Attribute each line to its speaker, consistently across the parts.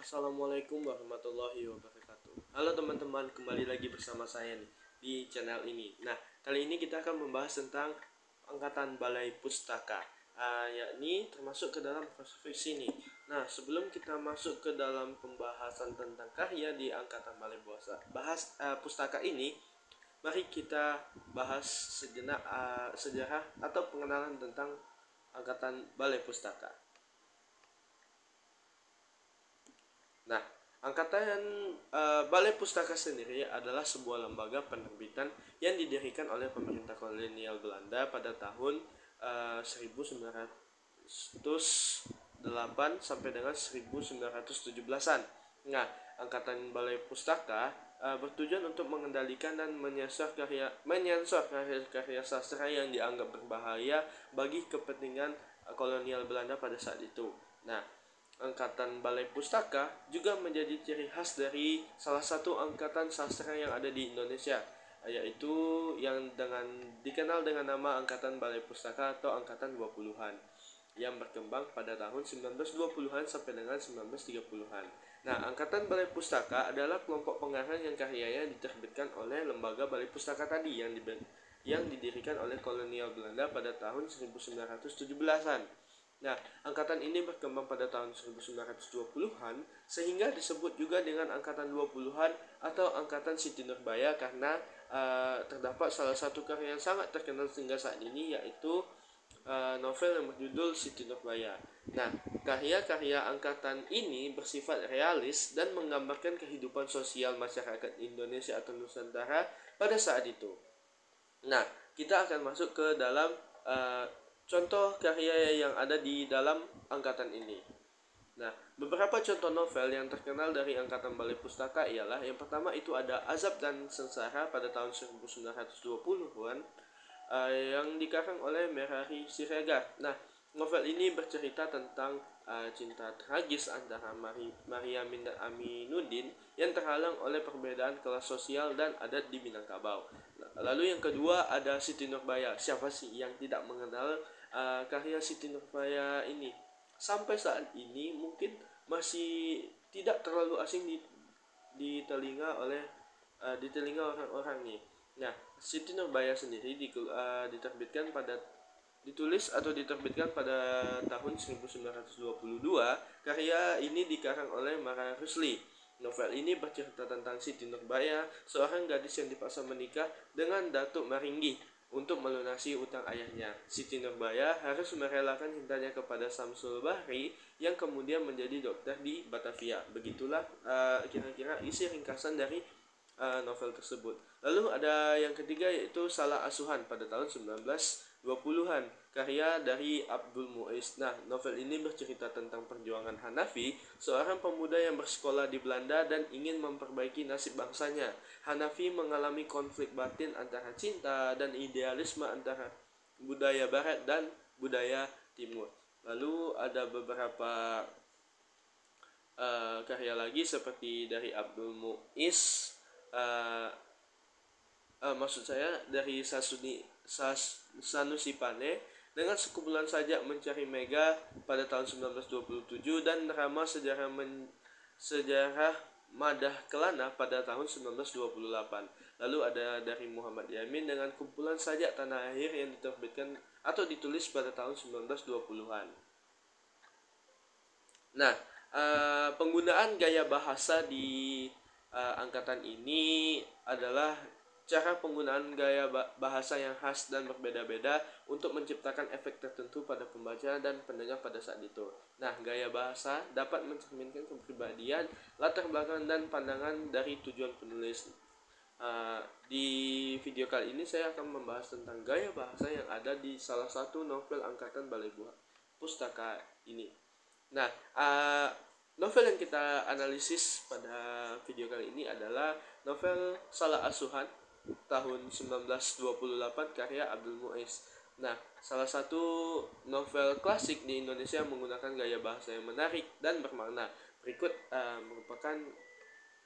Speaker 1: Assalamualaikum warahmatullahi wabarakatuh. Halo teman-teman, kembali lagi bersama saya nih di channel ini. Nah, kali ini kita akan membahas tentang angkatan Balai Pustaka, yakni termasuk ke dalam visi ini. Nah, sebelum kita masuk ke dalam pembahasan tentang karya di angkatan Balai Pustaka ini, mari kita bahas sejenak sejarah atau pengenalan tentang angkatan Balai Pustaka. Nah, angkatan Balai Pustaka sendiri adalah sebuah lembaga penerbitan yang didirikan oleh pemerintah kolonial Belanda pada tahun 1908 sampai dengan 1917-an. Nah, angkatan Balai Pustaka bertujuan untuk mengendalikan dan menyensor karya sastra yang dianggap berbahaya bagi kepentingan kolonial Belanda pada saat itu. Nah, angkatan Balai Pustaka juga menjadi ciri khas dari salah satu angkatan sastra yang ada di Indonesia, yaitu yang dikenal dengan nama Angkatan Balai Pustaka atau Angkatan 20-an yang berkembang pada tahun 1920-an sampai dengan 1930-an. Nah, Angkatan Balai Pustaka adalah kelompok pengarang yang karyanya diterbitkan oleh lembaga Balai Pustaka tadi yang didirikan oleh kolonial Belanda pada tahun 1917-an. Nah, angkatan ini berkembang pada tahun 1920-an sehingga disebut juga dengan angkatan 20-an atau angkatan Siti Nurbaya karena terdapat salah satu karya yang sangat terkenal hingga saat ini, yaitu novel yang berjudul Siti Nurbaya. Nah, karya-karya angkatan ini bersifat realis dan menggambarkan kehidupan sosial masyarakat Indonesia atau Nusantara pada saat itu. Nah, kita akan masuk ke dalam contoh karya yang ada di dalam angkatan ini. Nah, beberapa contoh novel yang terkenal dari angkatan Balai Pustaka ialah yang pertama itu ada Azab dan Sengsara pada tahun 1920-an yang dikarang oleh Merari Siregar. Nah, novel ini bercerita tentang cinta tragis antara Mariamin dan Aminuddin yang terhalang oleh perbedaan kelas sosial dan adat di Minangkabau. Lalu yang kedua ada Siti Nurbaya. Siapa sih yang tidak mengenal karya Siti Nurbaya ini? Sampai saat ini mungkin masih tidak terlalu asing di telinga orang-orang nih. Nah, Siti Nurbaya sendiri ditulis atau diterbitkan pada tahun 1922. Karya ini dikarang oleh Mara Rusli. Novel ini bercerita tentang Siti Nurbaya, seorang gadis yang dipaksa menikah dengan Datuk Maringgi untuk melunasi utang ayahnya. Siti Nurbaya harus merelakan cintanya kepada Samsul Bahri yang kemudian menjadi dokter di Batavia. Begitulah kira-kira isi ringkasan dari novel tersebut. Lalu ada yang ketiga yaitu Salah Asuhan pada tahun 1920-an, karya dari Abdul Muiz. Nah, novel ini bercerita tentang perjuangan Hanafi, seorang pemuda yang bersekolah di Belanda dan ingin memperbaiki nasib bangsanya. Hanafi mengalami konflik batin antara cinta dan idealisme antara budaya barat dan budaya timur. Lalu ada beberapa karya lagi seperti dari Abdul Muiz, maksud saya dari Sanusi Pane dengan sekumpulan sajak mencari Mega pada tahun 1927 dan drama sejarah Madah Kelana pada tahun 1928. Lalu ada dari Muhammad Yamin dengan kumpulan sajak Tanah Air yang diterbitkan atau ditulis pada tahun 1920-an. Nah, penggunaan gaya bahasa di angkatan ini adalah cara penggunaan gaya bahasa yang khas dan berbeda-beda untuk menciptakan efek tertentu pada pembaca dan pendengar pada saat itu. Nah, gaya bahasa dapat mencerminkan kepribadian, latar belakang, dan pandangan dari tujuan penulis. Di video kali ini saya akan membahas tentang gaya bahasa yang ada di salah satu novel angkatan Balai Pustaka ini. Nah, novel yang kita analisis pada video kali ini adalah novel Salah Asuhan tahun 1928 karya Abdul Muiz. Nah, salah satu novel klasik di Indonesia menggunakan gaya bahasa yang menarik dan bermakna. Berikut merupakan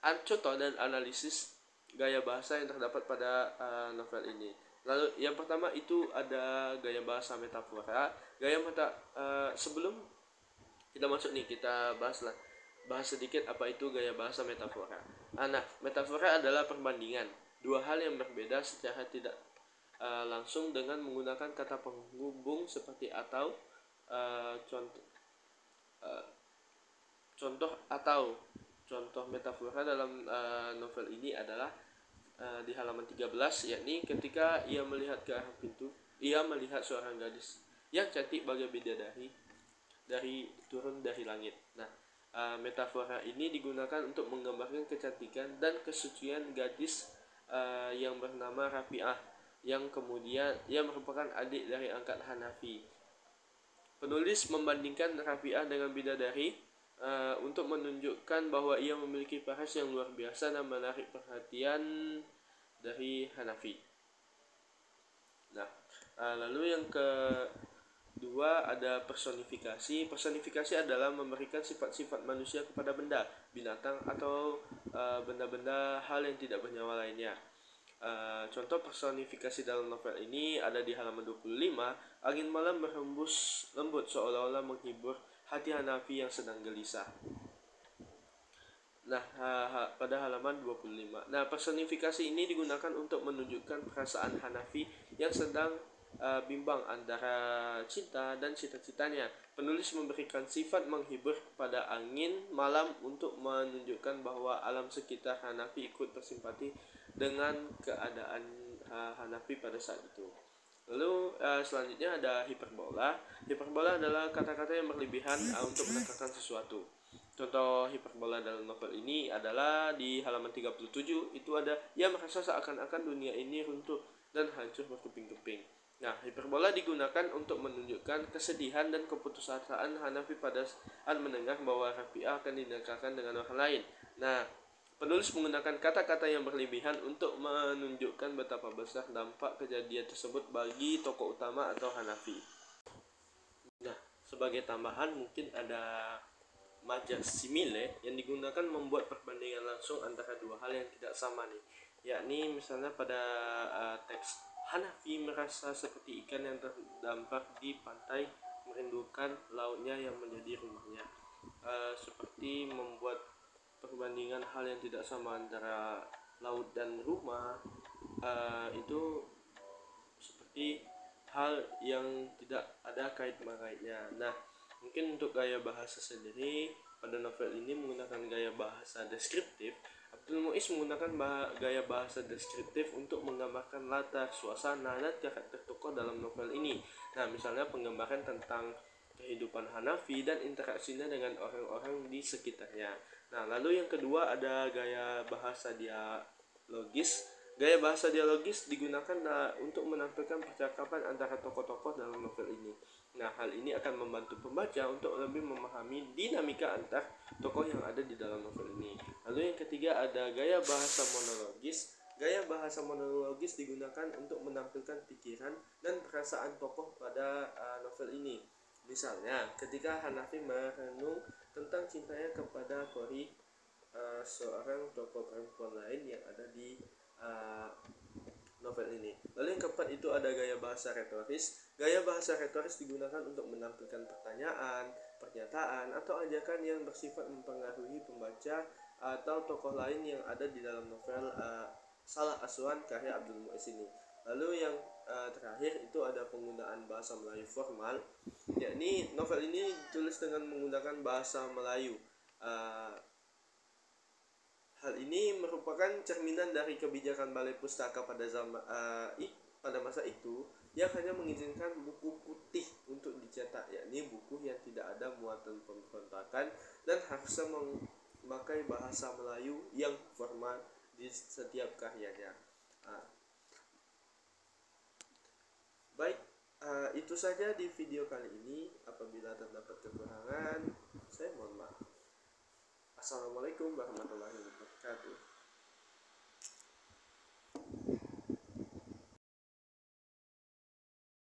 Speaker 1: contoh dan analisis gaya bahasa yang terdapat pada novel ini. Lalu yang pertama itu ada gaya bahasa metafora. Sebelum kita masuk nih, kita bahaslah bahas sedikit apa itu gaya bahasa metafora. Nah, metafora adalah perbandingan dua hal yang berbeda secara tidak langsung dengan menggunakan kata penghubung seperti atau. Contoh contoh atau contoh metafora dalam novel ini adalah di halaman 13, yakni ketika ia melihat ke arah pintu, ia melihat seorang gadis yang cantik bagai bidadari turun dari langit. Nah, metafora ini digunakan untuk menggambarkan kecantikan dan kesucian gadis yang bernama Rafi'ah, yang kemudian ia merupakan adik dari angkat Hanafi. Penulis membandingkan Rafi'ah dengan bidadari untuk menunjukkan bahwa ia memiliki paras yang luar biasa dan menarik perhatian dari Hanafi. Nah, lalu yang kedua ada personifikasi. Personifikasi adalah memberikan sifat-sifat manusia kepada benda, binatang, atau benda-benda hal yang tidak bernyawa lainnya. Contoh personifikasi dalam novel ini ada di halaman 25. Angin malam berhembus lembut seolah-olah menghibur hati Hanafi yang sedang gelisah. Nah, pada halaman 25. Nah, personifikasi ini digunakan untuk menunjukkan perasaan Hanafi yang sedang bimbang antara cinta dan cita-citanya. Penulis memberikan sifat menghibur pada angin malam untuk menunjukkan bahwa alam sekitar Hanafi ikut bersimpati dengan keadaan Hanafi pada saat itu. Lalu selanjutnya ada hiperbola. Hiperbola adalah kata-kata yang berlebihan untuk menekankan sesuatu. Contoh hiperbola dalam novel ini adalah di halaman 37, itu ada ia merasa seakan-akan dunia ini runtuh dan hancur berkeping-keping. Nah, hiperbola digunakan untuk menunjukkan kesedihan dan keputusasaan Hanafi pada saat mendengar bahwa Rafi'ah akan dinikahkan dengan orang lain. Nah, penulis menggunakan kata-kata yang berlebihan untuk menunjukkan betapa besar dampak kejadian tersebut bagi tokoh utama atau Hanafi. Nah, sebagai tambahan mungkin ada majas simile yang digunakan membuat perbandingan langsung antara dua hal yang tidak sama nih, yakni misalnya pada teks Hanafi merasa seperti ikan yang terdampar di pantai merindukan lautnya yang menjadi rumahnya. Seperti membuat perbandingan hal yang tidak sama antara laut dan rumah, itu seperti hal yang tidak ada kait-mengaitnya. Nah, mungkin untuk gaya bahasa sendiri pada novel ini menggunakan gaya bahasa deskriptif. Abdul Muiz menggunakan gaya bahasa deskriptif untuk menggambarkan latar, suasana, dan karakter tokoh dalam novel ini. Nah, misalnya penggambaran tentang kehidupan Hanafi dan interaksinya dengan orang-orang di sekitarnya. Nah, lalu yang kedua ada gaya bahasa dialogis. Gaya bahasa dialogis digunakan untuk menampilkan percakapan antara tokoh-tokoh dalam novel ini. Nah, hal ini akan membantu pembaca untuk lebih memahami dinamika antar tokoh yang ada di dalam novel ini. Lalu yang ketiga ada gaya bahasa monologis. Gaya bahasa monologis digunakan untuk menampilkan pikiran dan perasaan tokoh pada novel ini. Misalnya, ketika Hanafi merenung tentang cintanya kepada Kori, seorang tokoh perempuan lain yang ada di novel ini. Lalu yang keempat itu ada gaya bahasa retoris. Gaya bahasa retoris digunakan untuk menampilkan pertanyaan, pernyataan, atau ajakan yang bersifat mempengaruhi pembaca atau tokoh lain yang ada di dalam novel Salah Asuhan karya Abdul Muiz ini. Lalu yang terakhir itu ada penggunaan bahasa Melayu formal, yakni novel ini ditulis dengan menggunakan bahasa Melayu. Hal ini merupakan cerminan dari kebijakan Balai Pustaka pada masa itu yang hanya mengizinkan buku putih untuk dicetak, yakni buku yang tidak ada muatan pemberontakan dan harusnya memakai bahasa Melayu yang formal di setiap karyanya. Baik, itu saja di video kali ini. Apabila terdapat kekurangan, saya mohon maaf. Assalamualaikum warahmatullahi wabarakatuh.